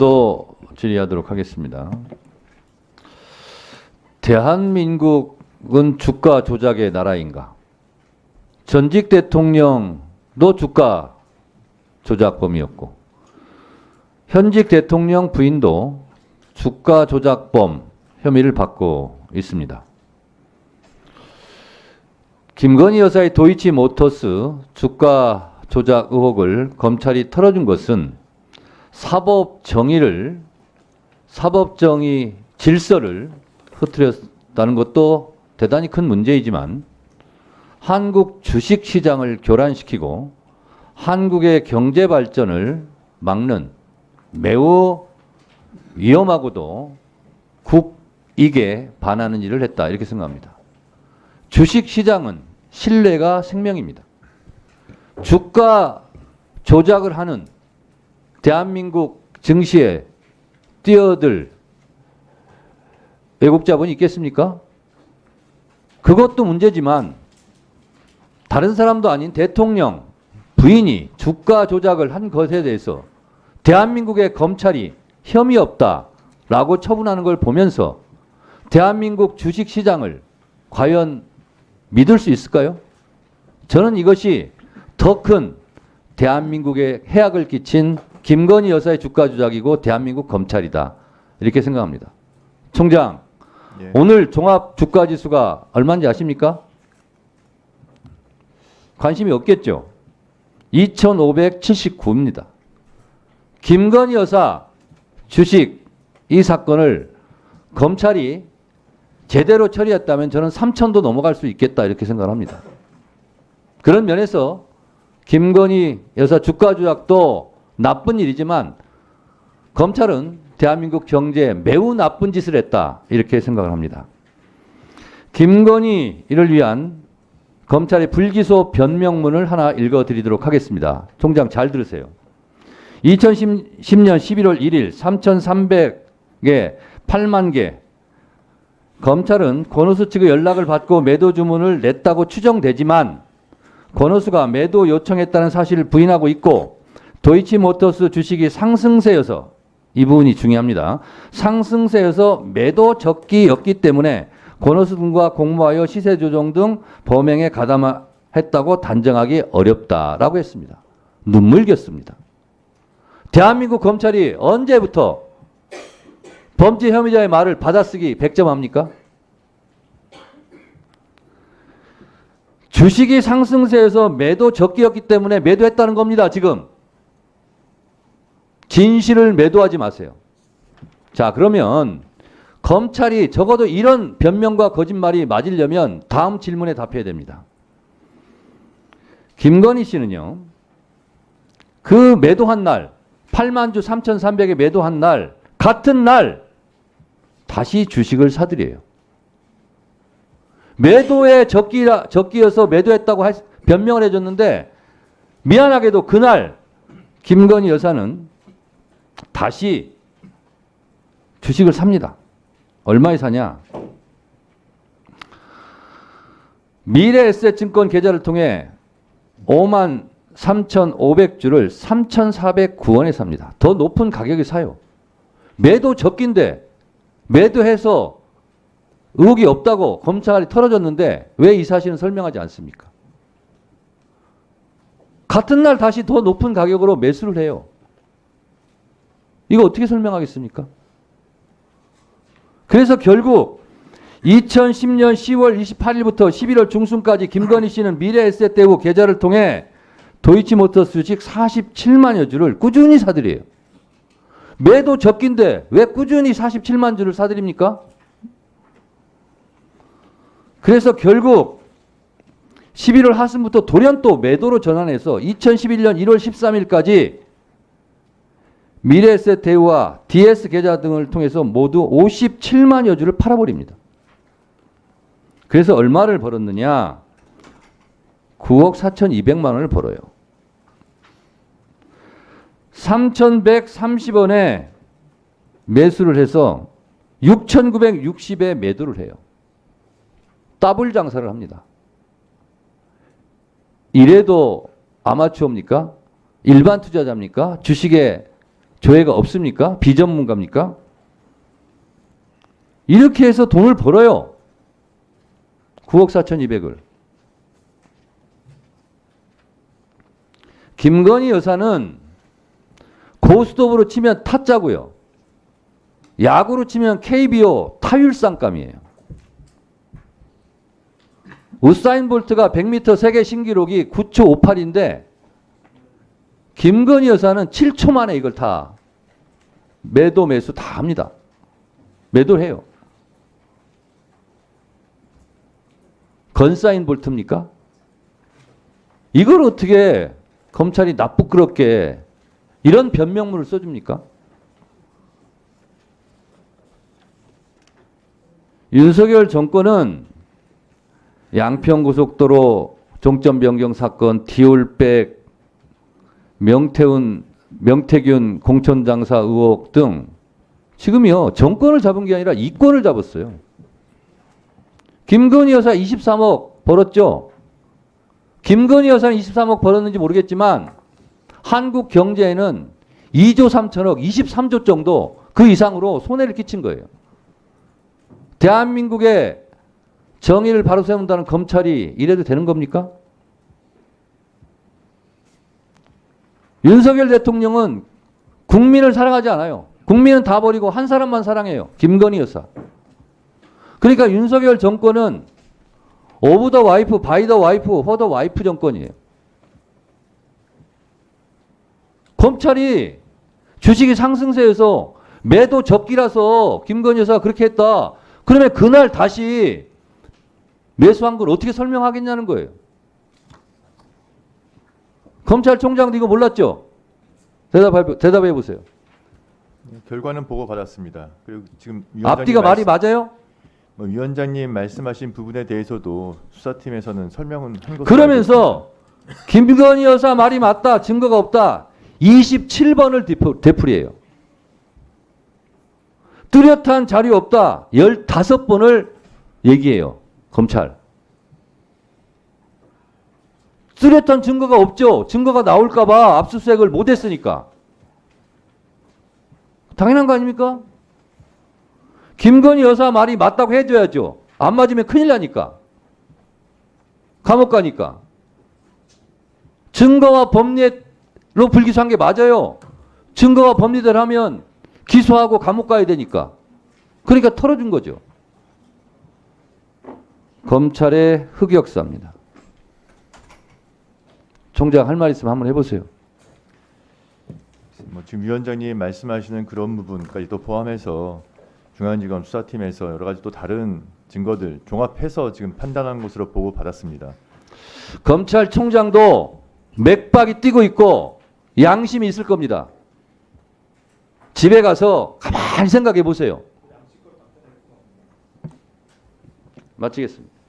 또 질의하도록 하겠습니다. 대한민국은 주가 조작의 나라인가? 전직 대통령도 주가 조작범이었고 현직 대통령 부인도 주가 조작범 혐의를 받고 있습니다. 김건희 여사의 도이치모터스 주가 조작 의혹을 검찰이 털어준 것은 사법정의 질서를 흐트렸다는 것도 대단히 큰 문제이지만 한국 주식시장을 교란시키고 한국의 경제 발전을 막는 매우 위험하고도 국익에 반하는 일을 했다 이렇게 생각합니다. 주식시장은 신뢰가 생명입니다. 주가 조작을 하는 대한민국 증시에 뛰어들 외국 자본이 있겠습니까? 그것도 문제지만 다른 사람도 아닌 대통령 부인이 주가 조작을 한 것에 대해서 대한민국의 검찰이 혐의 없다라고 처분하는 걸 보면서 대한민국 주식시장을 과연 믿을 수 있을까요? 저는 이것이 더 큰 대한민국에 해악을 끼친 김건희 여사의 주가 조작이고 대한민국 검찰이다 이렇게 생각합니다. 총장, 예. 오늘 종합 주가 지수가 얼마인지 아십니까? 관심이 없겠죠? 2579입니다. 김건희 여사 주식 이 사건을 검찰이 제대로 처리했다면 저는 3천도 넘어갈 수 있겠다 이렇게 생각을 합니다. 그런 면에서 김건희 여사 주가 조작도 나쁜 일이지만 검찰은 대한민국 경제에 매우 나쁜 짓을 했다 이렇게 생각을 합니다. 김건희를 위한 검찰의 불기소 변명문을 하나 읽어드리도록 하겠습니다. 총장 잘 들으세요. 2010년 11월 1일 3,300개 8만 개 검찰은 권오수 측의 연락을 받고 매도 주문을 냈다고 추정되지만 권오수가 매도 요청했다는 사실을 부인하고 있고 도이치모터스 주식이 상승세여서 이 부분이 중요합니다. 상승세여서 매도 적기였기 때문에 권오수 등과 공모하여 시세 조정 등 범행에 가담했다고 단정하기 어렵다라고 했습니다. 눈물겼습니다. 대한민국 검찰이 언제부터 범죄 혐의자의 말을 받아쓰기 100점 합니까? 주식이 상승세에서 매도 적기였기 때문에 매도했다는 겁니다. 지금. 진실을 매도하지 마세요. 자, 그러면 검찰이 적어도 이런 변명과 거짓말이 맞으려면 다음 질문에 답해야 됩니다. 김건희 씨는요. 그 매도한 날 8만 주 3,300에 매도한 날 같은 날 다시 주식을 사들여요. 매도에 적기여서 매도했다고 변명을 해줬는데 미안하게도 그날 김건희 여사는 다시 주식을 삽니다. 얼마에 사냐? 미래에셋증권 계좌를 통해 5만 3,500주를 3,409원에 삽니다. 더 높은 가격에 사요. 매도 적기인데 매도해서 의혹이 없다고 검찰이 털어줬는데 왜 이 사실은 설명하지 않습니까? 같은 날 다시 더 높은 가격으로 매수를 해요. 이거 어떻게 설명하겠습니까? 그래서 결국 2010년 10월 28일부터 11월 중순까지 김건희 씨는 미래에셋 대우 계좌를 통해 도이치모터스 주식 47만여 주를 꾸준히 사들여요. 매도 적기인데 왜 꾸준히 47만 주를 사들입니까? 그래서 결국 11월 하순부터 돌연 또 매도로 전환해서 2011년 1월 13일까지 미래에셋 대우와 DS 계좌 등을 통해서 모두 57만여 주를 팔아버립니다. 그래서 얼마를 벌었느냐? 9억 4,200만 원을 벌어요. 3,130원에 매수를 해서 6,960에 매도를 해요. 더블 장사를 합니다. 이래도 아마추어입니까? 일반 투자자입니까? 주식에 조회가 없습니까? 비전문가입니까? 이렇게 해서 돈을 벌어요. 9억 4,200을. 김건희 여사는 고스톱으로 치면 타짜고요. 야구로 치면 KBO 타율상감이에요. 우사인 볼트가 100m 세계 신기록이 9초 58인데 김건희 여사는 7초 만에 이걸 다 매도 매수 다 합니다. 매도를 해요. 건사인 볼트입니까? 이걸 어떻게 검찰이 나쁘끄럽게 이런 변명문을 써줍니까? 윤석열 정권은 양평고속도로 종점 변경 사건, 디올백, 명태균 공천장사 의혹 등 지금요 정권을 잡은 게 아니라 이권을 잡았어요. 김건희 여사 23억 벌었죠. 김건희 여사는 23억 벌었는지 모르겠지만 한국 경제에는 2조 3천억, 23조 정도 그 이상으로 손해를 끼친 거예요. 대한민국의 정의를 바로 세운다는 검찰이 이래도 되는 겁니까? 윤석열 대통령은 국민을 사랑하지 않아요. 국민은 다 버리고 한 사람만 사랑해요. 김건희 여사. 그러니까 윤석열 정권은 오브 더 와이프, 바이 더 와이프, 허 더 와이프 정권이에요. 검찰이 주식이 상승세에서 매도 적기라서 김건희 여사가 그렇게 했다. 그러면 그날 다시 매수한 걸 어떻게 설명하겠냐는 거예요. 검찰총장도 이거 몰랐죠? 대답해 보세요. 결과는 보고 받았습니다. 그리고 지금 앞뒤가 말이 맞아요? 위원장님 말씀하신 부분에 대해서도 수사팀에서는 설명은 한 것으로 그러면서 김건희 여사 말이 맞다. 증거가 없다. 27번을 되풀이해요. 뚜렷한 자료 없다. 15번을 얘기해요. 검찰. 뚜렷한 증거가 없죠. 증거가 나올까 봐 압수수색을 못했으니까. 당연한 거 아닙니까? 김건희 여사 말이 맞다고 해줘야죠. 안 맞으면 큰일 나니까. 감옥 가니까. 증거와 법리로 불기소한 게 맞아요. 증거와 법리대로 하면 기소하고 감옥 가야 되니까. 그러니까 털어준 거죠. 검찰의 흑역사입니다. 총장 할 말 있으면 한번 해보세요. 지금 위원장님 말씀하시는 그런 부분까지도 포함해서 중앙지검 수사팀에서 여러 가지 또 다른 증거들 종합해서 지금 판단한 것으로 보고 받았습니다. 검찰총장도 맥박이 뛰고 있고 양심이 있을 겁니다. 집에 가서 가만히 생각해 보세요. 마치겠습니다.